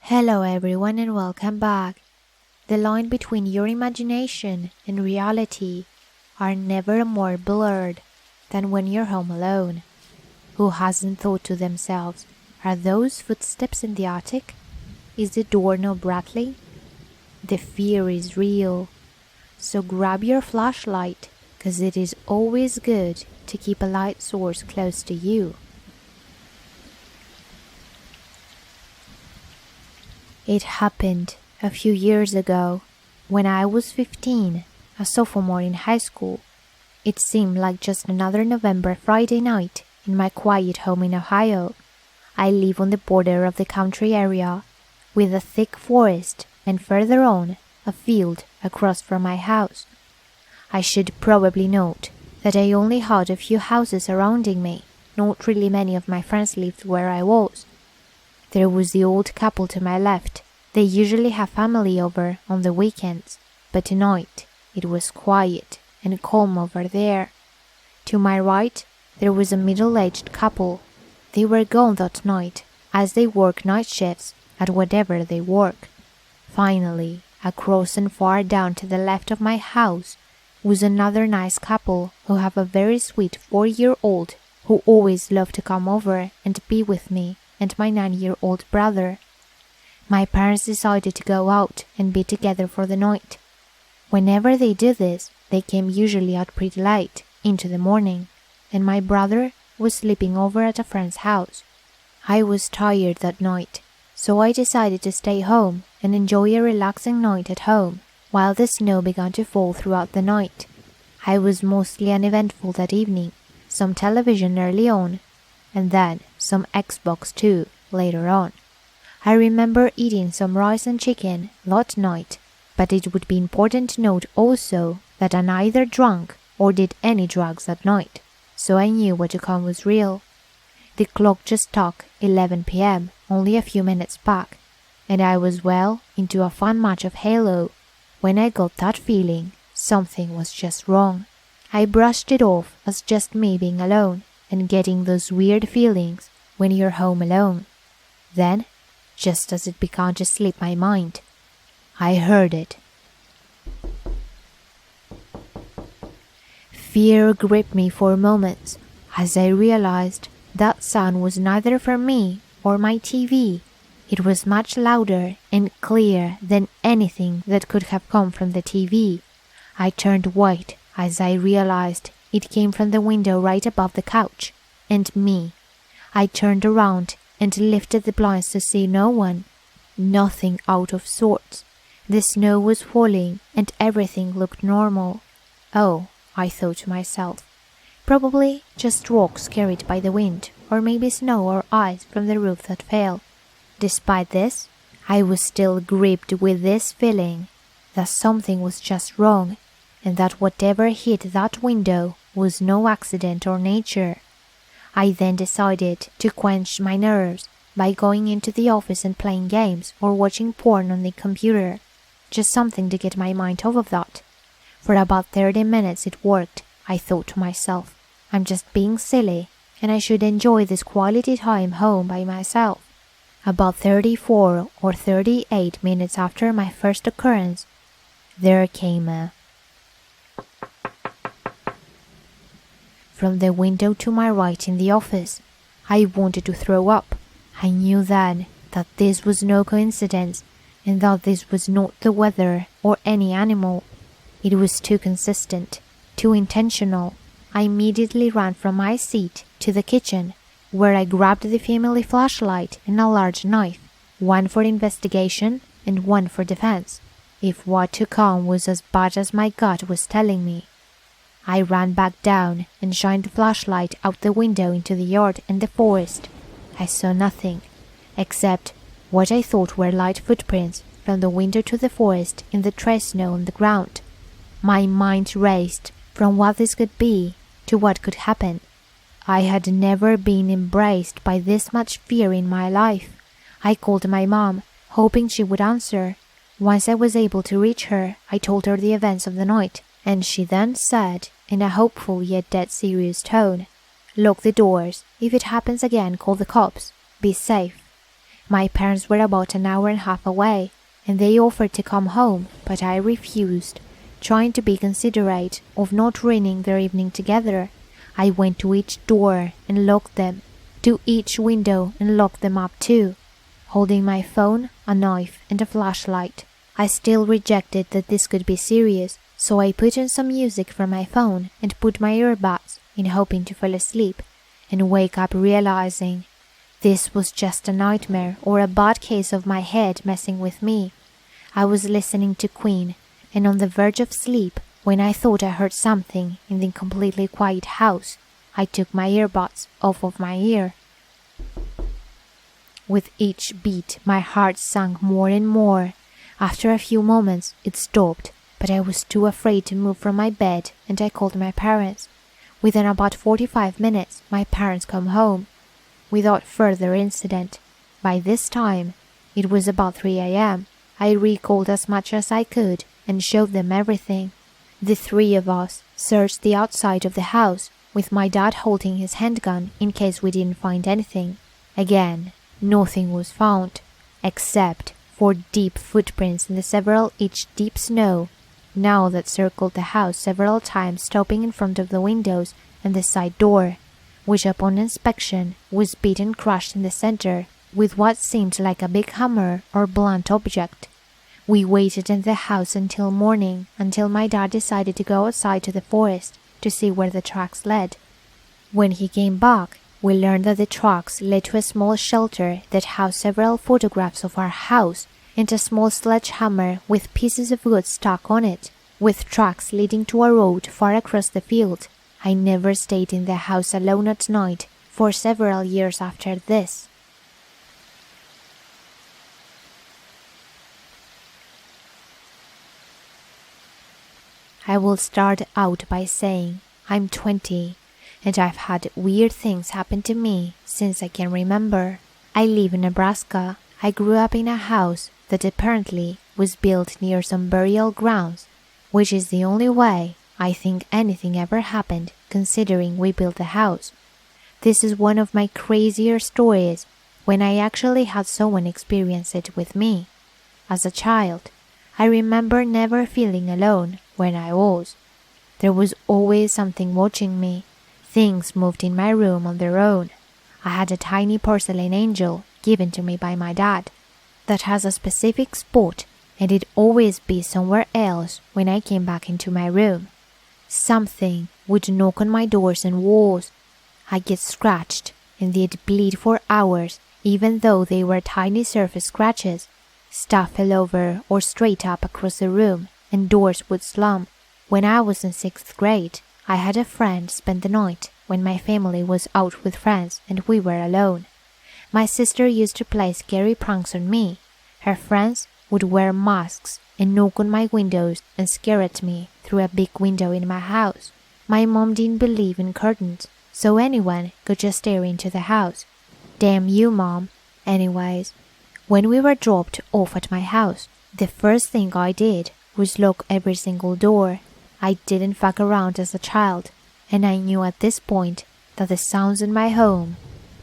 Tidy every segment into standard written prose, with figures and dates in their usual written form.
Hello everyone and welcome back. The line between your imagination and reality are never more blurred than when you're home alone. Who hasn't thought to themselves, are those footsteps in the attic? Is the doorknob rattling? The fear is real. So grab your flashlight, 'cause it is always good to keep a light source close to you. It happened a few years ago, when I was 15, a sophomore in high school. It seemed like just another November Friday night in my quiet home in Ohio. I live on the border of the country area, with a thick forest and further on, a field across from my house. I should probably note that I only had a few houses surrounding me. Not really many of my friends lived where I was. There was the old couple to my left. They usually have family over on the weekends, but tonight it was quiet and calm over there. To my right, there was a middle-aged couple. They were gone that night, as they work night shifts at whatever they work. Finally, across and far down to the left of my house was another nice couple who have a very sweet 4-year-old who always loved to come over and be with me and my 9-year-old brother. My parents decided to go out and be together for the night. Whenever they do this, they came usually out pretty late, into the morning, and my brother was sleeping over at a friend's house. I was tired that night, so I decided to stay home and enjoy a relaxing night at home while the snow began to fall throughout the night. I was mostly uneventful that evening, some television early on, and then some Xbox too later on. I remember eating some rice and chicken that night, but it would be important to note also that I neither drank or did any drugs that night, so I knew what to come was real. The clock just struck 11 p.m. only a few minutes back, and I was well into a fun match of Halo when I got that feeling something was just wrong. I brushed it off as just me being alone and getting those weird feelings when you're home alone. Then, just as it began to slip my mind, I heard it. Fear gripped me for moments as I realized that sound was neither from me or my TV. It was much louder and clearer than anything that could have come from the TV. I turned white as I realized it came from the window right above the couch, and me. I turned around and lifted the blinds to see no one. Nothing out of sorts. The snow was falling and everything looked normal. Oh, I thought to myself, probably just rocks carried by the wind, or maybe snow or ice from the roof that fell. Despite this, I was still gripped with this feeling that something was just wrong, and that whatever hit that window was no accident or nature. I then decided to quench my nerves by going into the office and playing games or watching porn on the computer. Just something to get my mind off of that. For about 30 minutes it worked, I thought to myself. I'm just being silly, and I should enjoy this quality time home by myself. About 34 or 38 minutes after my first occurrence, there came a... From the window to my right in the office. I wanted to throw up. I knew then that this was no coincidence and that this was not the weather or any animal. It was too consistent, too intentional. I immediately ran from my seat to the kitchen, where I grabbed the family flashlight and a large knife, one for investigation and one for defense, if what to come was as bad as my gut was telling me. I ran back down and shined the flashlight out the window into the yard and the forest. I saw nothing, except what I thought were light footprints from the window to the forest in the dry snow on the ground. My mind raced from what this could be to what could happen. I had never been embraced by this much fear in my life. I called my mom, hoping she would answer. Once I was able to reach her, I told her the events of the night, and she then said, in a hopeful yet dead serious tone, "Lock the doors. If it happens again, call the cops. Be safe." My parents were about an hour and a half away, and they offered to come home, but I refused, trying to be considerate of not ruining their evening together. I went to each door and locked them, to each window and locked them up too, holding my phone, a knife, and a flashlight. I still rejected that this could be serious, so I put on some music from my phone and put my earbuds in hoping to fall asleep and wake up realizing this was just a nightmare or a bad case of my head messing with me. I was listening to Queen and on the verge of sleep when I thought I heard something in the completely quiet house. I took my earbuds off of my ear. With each beat, my heart sank more and more. After a few moments, it stopped, but I was too afraid to move from my bed, and I called my parents. Within about 45 minutes, my parents come home, without further incident. By this time, it was about 3 a.m. I recalled as much as I could and showed them everything. The three of us searched the outside of the house, with my dad holding his handgun in case we didn't find anything. Again, nothing was found, except for deep footprints in the several-inch deep snow, now that circled the house several times, stopping in front of the windows and the side door, which upon inspection was beat and crushed in the center with what seemed like a big hammer or blunt object. We waited in the house until morning, until my dad decided to go outside to the forest to see where the tracks led. When he came back, we learned that the tracks led to a small shelter that housed several photographs of our house and a small sledgehammer with pieces of wood stuck on it, with tracks leading to a road far across the field. I never stayed in the house alone at night for several years after this. I will start out by saying I'm 20, and I've had weird things happen to me since I can remember. I live in Nebraska. I grew up in a house that apparently was built near some burial grounds, which is the only way I think anything ever happened considering we built the house. This is one of my crazier stories when I actually had someone experience it with me. As a child, I remember never feeling alone when I was. There was always something watching me. Things moved in my room on their own. I had a tiny porcelain angel given to me by my dad that has a specific spot, and it'd always be somewhere else when I came back into my room. Something would knock on my doors and walls. I'd get scratched, and they'd bleed for hours, even though they were tiny surface scratches. Stuff fell over or straight up across the room, and doors would slam. When I was in 6th grade, I had a friend spend the night when my family was out with friends and we were alone. My sister used to play scary pranks on me. Her friends would wear masks and knock on my windows and scare at me through a big window in my house. My mom didn't believe in curtains, so anyone could just stare into the house. Damn you, Mom. Anyways, when we were dropped off at my house, the first thing I did was lock every single door. I didn't fuck around as a child, and I knew at this point that the sounds in my home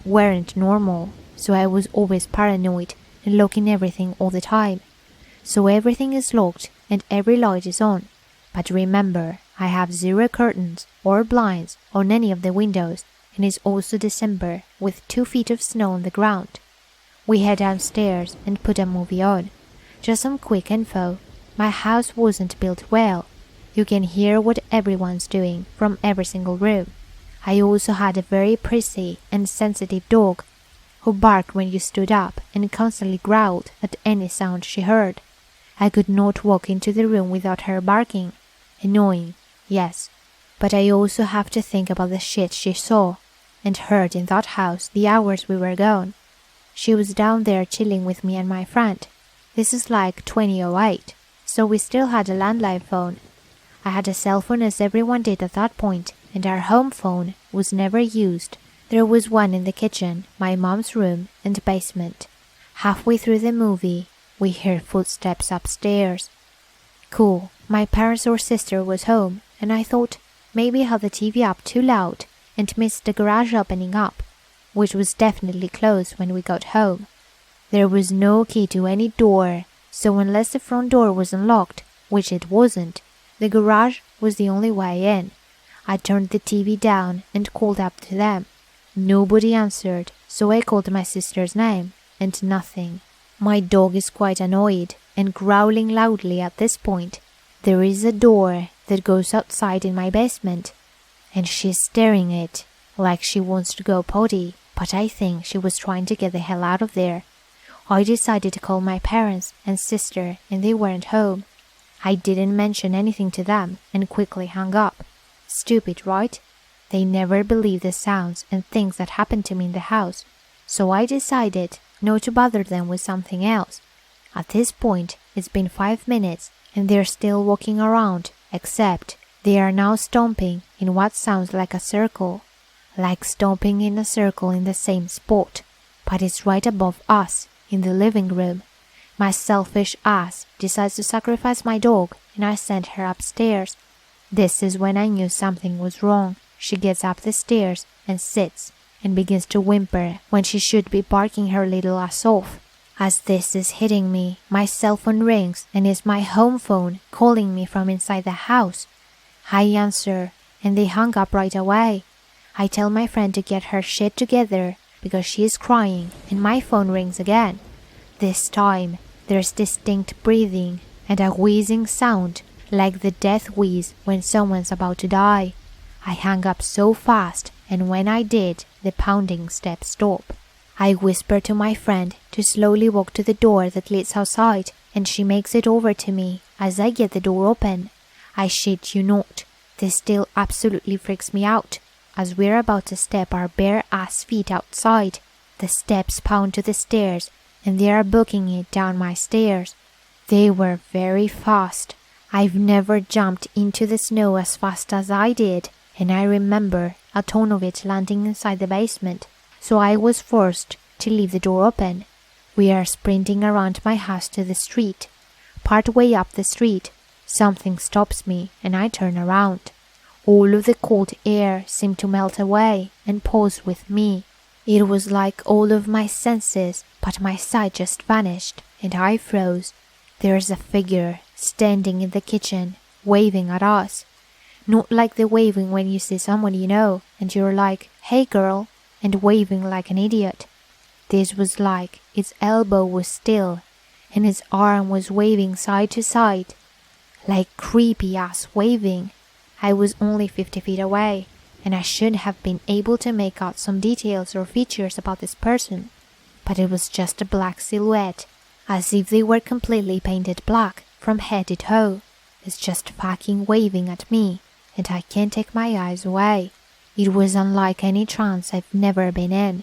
weren't normal, so I was always paranoid and locking everything all the time. So everything is locked and every light is on. But remember, I have 0 curtains or blinds on any of the windows, and it's also December with 2 feet of snow on the ground. We head downstairs and put a movie on. Just some quick info. My house wasn't built well. You can hear what everyone's doing from every single room. I also had a very prissy and sensitive dog who barked when you stood up and constantly growled at any sound she heard. I could not walk into the room without her barking. Annoying, yes, but I also have to think about the shit she saw and heard in that house the hours we were gone. She was down there chilling with me and my friend. This is like 2008, so we still had a landline phone. I had a cell phone as everyone did at that point, and our home phone was never used. There was one in the kitchen, my mom's room, and basement. Halfway through the movie, we heard footsteps upstairs. Cool, my parents or sister was home, and I thought maybe I had the TV up too loud and missed the garage opening up, which was definitely closed when we got home. There was no key to any door, so unless the front door was unlocked, which it wasn't, the garage was the only way in. I turned the TV down and called up to them. Nobody answered, so I called my sister's name, and nothing. My dog is quite annoyed and growling loudly at this point. There is a door that goes outside in my basement, and she's staring at it like she wants to go potty, but I think she was trying to get the hell out of there. I decided to call my parents and sister, and they weren't home. I didn't mention anything to them and quickly hung up. Stupid, right? They never believe the sounds and things that happen to me in the house, so I decided not to bother them with something else. At this point, it's been 5 minutes, and they're still walking around, except they are now stomping in what sounds like a circle. Like stomping in a circle in the same spot, but it's right above us, in the living room. My selfish ass decides to sacrifice my dog, and I send her upstairs. This is when I knew something was wrong. She gets up the stairs and sits, and begins to whimper when she should be barking her little ass off. As this is hitting me, my cell phone rings, and it's my home phone calling me from inside the house. I answer, and they hung up right away. I tell my friend to get her shit together because she is crying, and my phone rings again. This time, there's distinct breathing and a wheezing sound, like the death wheeze when someone's about to die. I hung up so fast, and when I did, the pounding steps stop. I whisper to my friend to slowly walk to the door that leads outside, and she makes it over to me as I get the door open. I shit you not, this still absolutely freaks me out. As we're about to step our bare ass feet outside, the steps pound to the stairs, and they are booking it down my stairs. They were very fast. I've never jumped into the snow as fast as I did, and I remember a ton of it landing inside the basement, so I was forced to leave the door open. We are sprinting around my house to the street. Part way up the street, something stops me, and I turn around. All of the cold air seemed to melt away and pause with me. It was like all of my senses, but my sight just vanished, and I froze. There's a figure standing in the kitchen, waving at us. Not like the waving when you see someone you know, and you're like, "Hey girl," and waving like an idiot. This was like its elbow was still, and its arm was waving side to side, like creepy-ass waving. I was only 50 feet away, and I should have been able to make out some details or features about this person, but it was just a black silhouette, as if they were completely painted black from head to toe. It's just fucking waving at me, and I can't take my eyes away. It was unlike any trance I've never been in,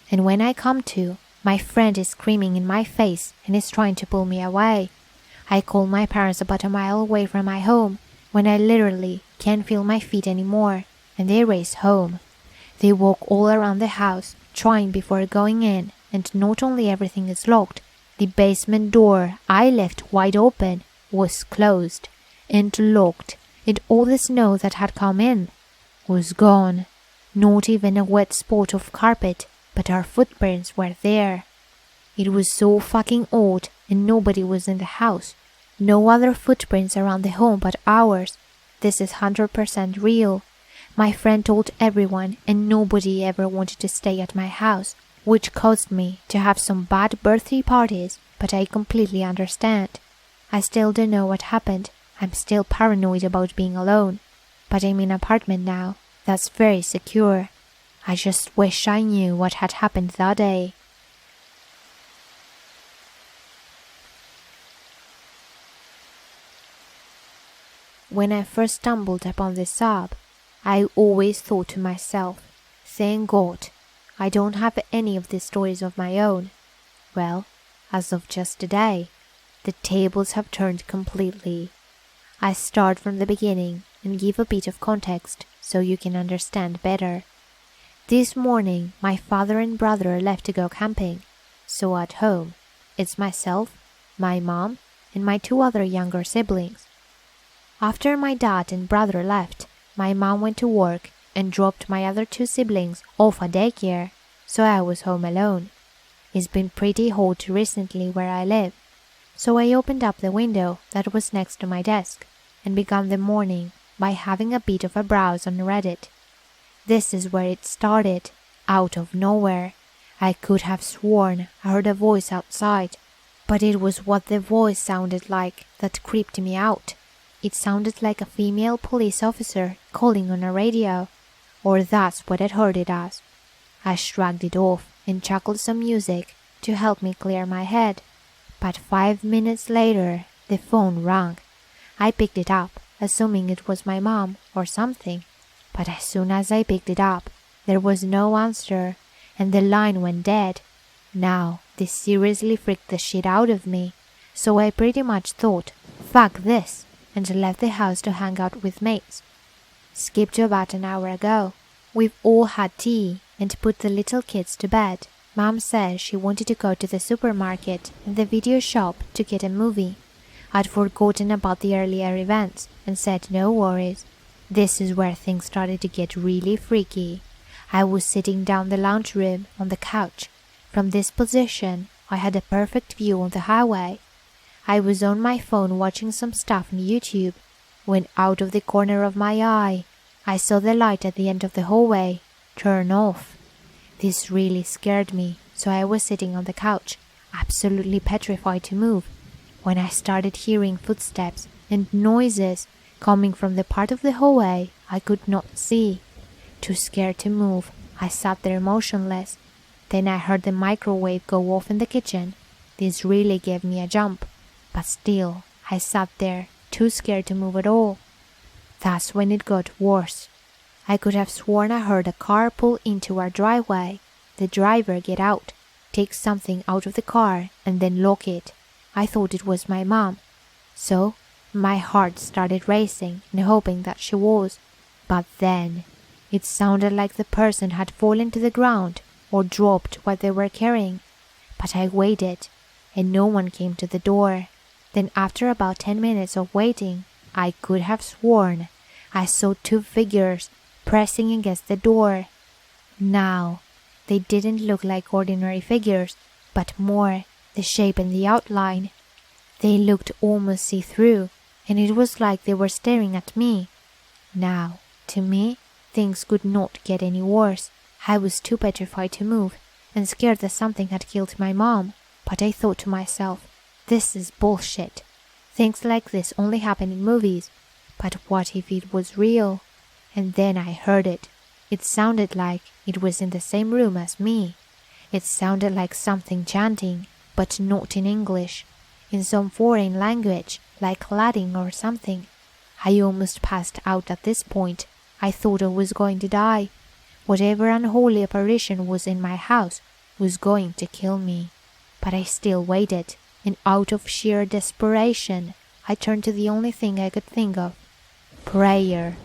and when I come to, my friend is screaming in my face and is trying to pull me away. I call my parents about a mile away from my home, when I literally can't feel my feet anymore, and they race home. They walk all around the house, trying before going in, and not only everything is locked, the basement door I left wide open was closed and locked, and all the snow that had come in was gone. Not even a wet spot of carpet, but our footprints were there. It was so fucking odd, and nobody was in the house. No other footprints around the home but ours. This is 100% real. My friend told everyone, and nobody ever wanted to stay at my house, which caused me to have some bad birthday parties, but I completely understand. I still don't know what happened. I'm still paranoid about being alone, but I'm in an apartment now that's very secure. I just wish I knew what had happened that day. When I first stumbled upon this sub, I always thought to myself, thank God, I don't have any of these stories of my own. Well, as of just today, the tables have turned completely. I start from the beginning and give a bit of context so you can understand better. This morning, my father and brother left to go camping, so at home, it's myself, my mom, and my 2 other younger siblings. After my dad and brother left, my mom went to work and dropped my other 2 siblings off at daycare, so I was home alone. It's been pretty hot recently where I live. So I opened up the window that was next to my desk and began the morning by having a bit of a browse on Reddit. This is where it started, out of nowhere. I could have sworn I heard a voice outside, but it was what the voice sounded like that creeped me out. It sounded like a female police officer calling on a radio, or that's what I'd heard it as. I shrugged it off and chuckled some music to help me clear my head. But 5 minutes later, the phone rang. I picked it up, assuming it was my mom or something. But as soon as I picked it up, there was no answer, and the line went dead. Now, this seriously freaked the shit out of me, so I pretty much thought, fuck this, and left the house to hang out with mates. Skip to about an hour ago. We've all had tea and put the little kids to bed. Mom said she wanted to go to the supermarket and the video shop to get a movie. I'd forgotten about the earlier events and said no worries. This is where things started to get really freaky. I was sitting down the lounge room on the couch. From this position, I had a perfect view on the highway. I was on my phone watching some stuff on YouTube when out of the corner of my eye, I saw the light at the end of the hallway turn off. This really scared me, so I was sitting on the couch, absolutely petrified to move, when I started hearing footsteps and noises coming from the part of the hallway I could not see. Too scared to move, I sat there motionless. Then I heard the microwave go off in the kitchen. This really gave me a jump, but still, I sat there, too scared to move at all. That's when it got worse. I could have sworn I heard a car pull into our driveway, the driver get out, take something out of the car, and then lock it. I thought it was my mom. So, my heart started racing and hoping that she was. But then, it sounded like the person had fallen to the ground or dropped what they were carrying. But I waited, and no one came to the door. Then after about 10 minutes of waiting, I could have sworn I saw 2 figures pressing against the door. Now, they didn't look like ordinary figures, but more the shape and the outline. They looked almost see-through, and it was like they were staring at me. Now, to me, things could not get any worse. I was too petrified to move, and scared that something had killed my mom. But I thought to myself, this is bullshit. Things like this only happen in movies. But what if it was real? And then I heard it. It sounded like it was in the same room as me. It sounded like something chanting, but not in English. In some foreign language, like Latin or something. I almost passed out at this point. I thought I was going to die. Whatever unholy apparition was in my house was going to kill me. But I still waited, and out of sheer desperation, I turned to the only thing I could think of. Prayer.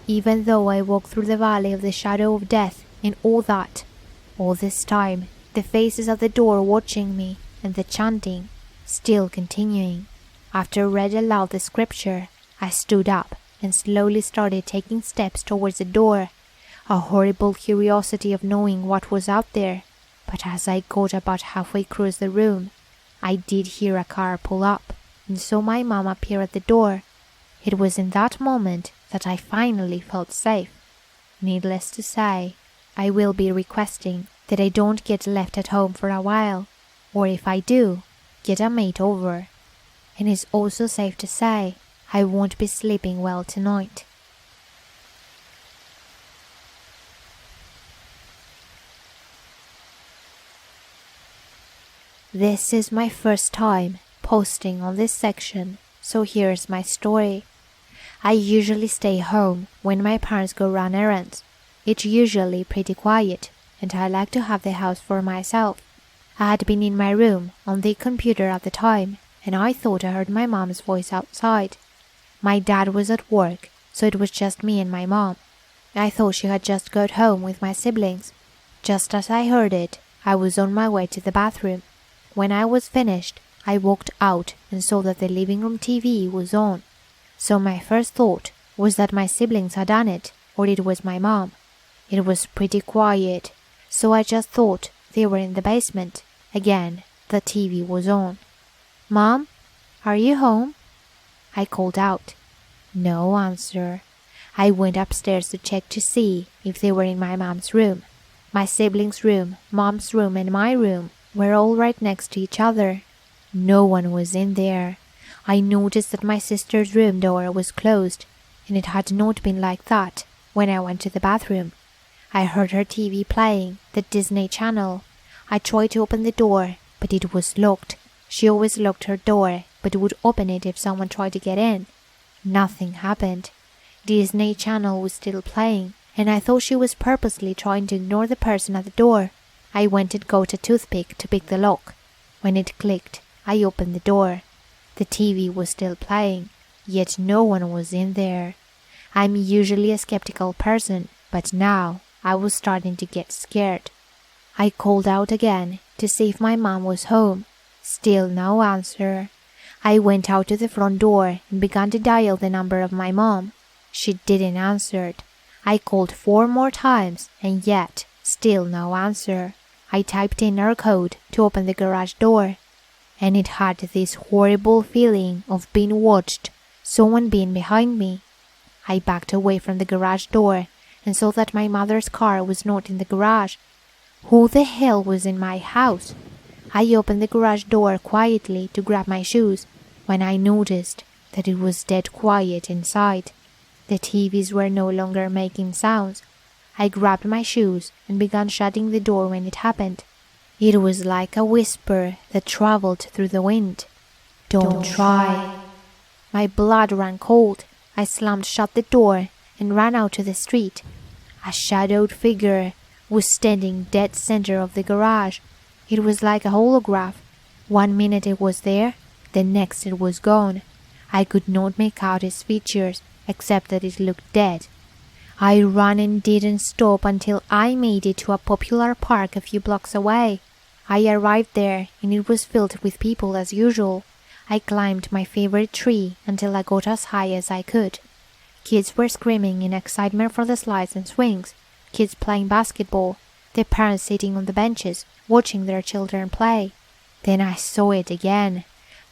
Even though I walked through the valley of the shadow of death and all that, all this time, the faces at the door watching me and the chanting still continuing. After I read aloud the scripture, I stood up and slowly started taking steps towards the door, a horrible curiosity of knowing what was out there. But as I got about halfway across the room, I did hear a car pull up, and saw my mom appear at the door. It was in that moment that I finally felt safe. Needless to say, I will be requesting that I don't get left at home for a while, or if I do, get a maid over. And it's also safe to say I won't be sleeping well tonight. This is my first time posting on this section, so here's my story. I usually stay home when my parents go run errands. It's usually pretty quiet, and I like to have the house for myself. I had been in my room on the computer at the time, and I thought I heard my mom's voice outside. My dad was at work, so it was just me and my mom. I thought she had just got home with my siblings. Just as I heard it, I was on my way to the bathroom. When I was finished, I walked out and saw that the living room TV was on. So my first thought was that my siblings had done it, or it was my mom. It was pretty quiet, so I just thought they were in the basement. Again, the TV was on. "Mom, are you home?" I called out. No answer. I went upstairs to check to see if they were in my mom's room. My siblings' room, mom's room, and my room were all right next to each other. No one was in there. I noticed that my sister's room door was closed, and it had not been like that when I went to the bathroom. I heard her TV playing the Disney Channel. I tried to open the door, but it was locked. She always locked her door, but would open it if someone tried to get in. Nothing happened. Disney Channel was still playing, and I thought she was purposely trying to ignore the person at the door. I went and got a toothpick to pick the lock. When it clicked, I opened the door. The TV was still playing, yet no one was in there. I'm usually a skeptical person, but now I was starting to get scared. I called out again to see if my mom was home. Still no answer. I went out to the front door and began to dial the number of my mom. She didn't answer. I called 4 more times, and yet still no answer. I typed in her code to open the garage door, and it had this horrible feeling of being watched, someone being behind me. I backed away from the garage door and saw that my mother's car was not in the garage. Who the hell was in my house? I opened the garage door quietly to grab my shoes when I noticed that it was dead quiet inside. The TVs were no longer making sounds. I grabbed my shoes and began shutting the door when it happened. It was like a whisper that traveled through the wind. "Don't try." My blood ran cold. I slammed shut the door and ran out to the street. A shadowed figure was standing dead center of the garage. It was like a holograph. 1 minute it was there, the next it was gone. I could not make out its features, except that it looked dead. I ran and didn't stop until I made it to a popular park a few blocks away. I arrived there, and it was filled with people as usual. I climbed my favorite tree until I got as high as I could. Kids were screaming in excitement for the slides and swings, kids playing basketball, their parents sitting on the benches, watching their children play. Then I saw it again.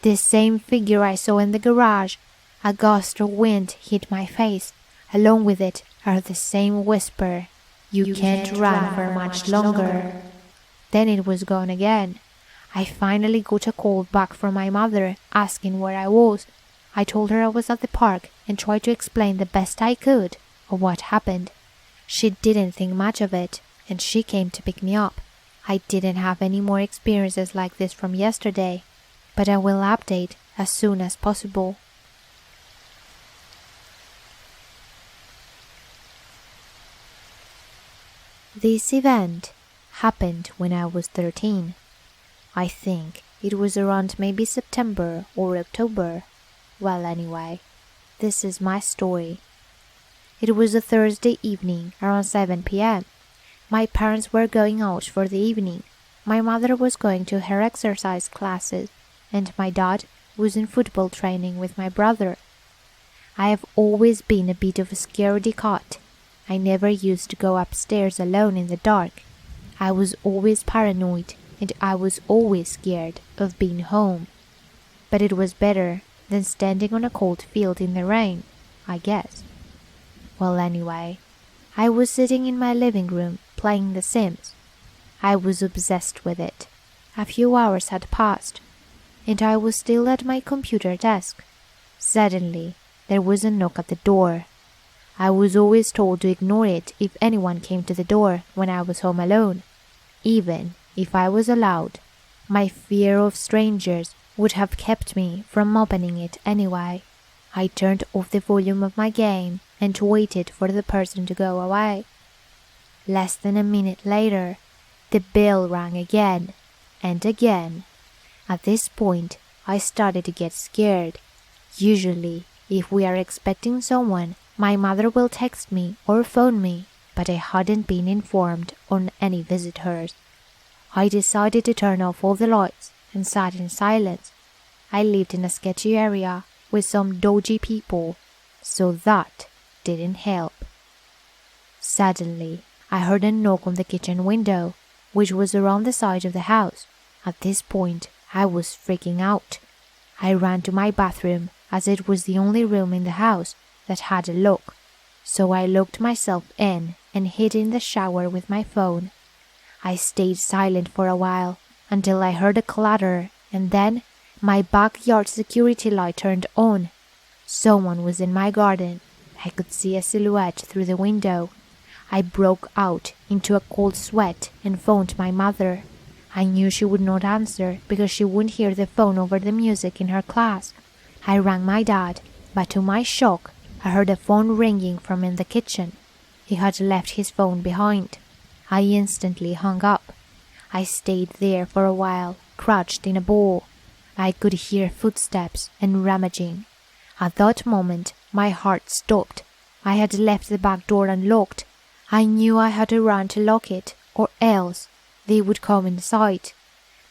The same figure I saw in the garage. A gust of wind hit my face. Along with it, I heard the same whisper, "You can't run for much longer." Then it was gone again. I finally got a call back from my mother asking where I was. I told her I was at the park and tried to explain the best I could of what happened. She didn't think much of it, and she came to pick me up. I didn't have any more experiences like this from yesterday, but I will update as soon as possible. This event happened when I was 13. I think it was around maybe September or October. Well, anyway, this is my story. It was a Thursday evening around 7 p.m. My parents were going out for the evening. My mother was going to her exercise classes, and my dad was in football training with my brother. I have always been a bit of a scaredy cat. I never used to go upstairs alone in the dark. I was always paranoid, and I was always scared of being home. But it was better than standing on a cold field in the rain, I guess. Well, anyway, I was sitting in my living room playing The Sims. I was obsessed with it. A few hours had passed, and I was still at my computer desk. Suddenly, there was a knock at the door. I was always told to ignore it if anyone came to the door when I was home alone. Even if I was allowed, my fear of strangers would have kept me from opening it anyway. I turned off the volume of my game and waited for the person to go away. Less than a minute later, the bell rang again and again. At this point, I started to get scared. Usually, if we are expecting someone, my mother will text me or phone me, but I hadn't been informed on any visitors. I decided to turn off all the lights and sat in silence. I lived in a sketchy area with some dodgy people, so that didn't help. Suddenly, I heard a knock on the kitchen window, which was around the side of the house. At this point, I was freaking out. I ran to my bathroom, as it was the only room in the house that had a lock. So I locked myself in and hid in the shower with my phone. I stayed silent for a while until I heard a clatter, and then my backyard security light turned on. Someone was in my garden. I could see a silhouette through the window. I broke out into a cold sweat and phoned my mother. I knew she would not answer because she wouldn't hear the phone over the music in her class. I rang my dad, but to my shock, I heard a phone ringing from in the kitchen. He had left his phone behind. I instantly hung up. I stayed there for a while, crouched in a ball. I could hear footsteps and rummaging. At that moment, my heart stopped. I had left the back door unlocked. I knew I had to run to lock it, or else they would come inside.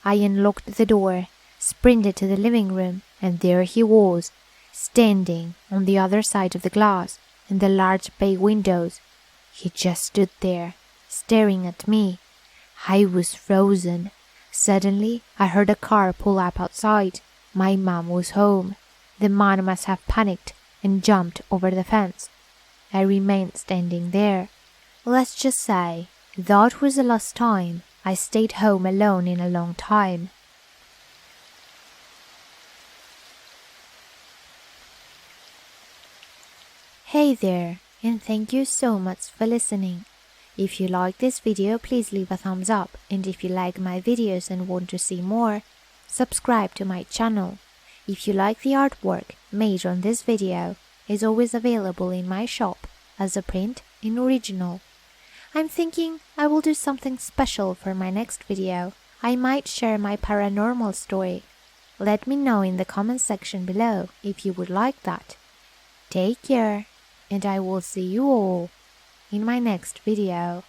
I unlocked the door, sprinted to the living room, and there he was, standing on the other side of the glass and the large bay windows. He just stood there, staring at me. I was frozen. Suddenly, I heard a car pull up outside. My mom was home. The man must have panicked and jumped over the fence. I remained standing there. Let's just say that was the last time I stayed home alone in a long time. Hey there, and thank you so much for listening. If you like this video, please leave a thumbs up, and if you like my videos and want to see more, subscribe to my channel. If you like the artwork made on this video, it's always available in my shop as a print in original. I'm thinking I will do something special for my next video. I might share my paranormal story. Let me know in the comment section below if you would like that. Take care, and I will see you all in my next video.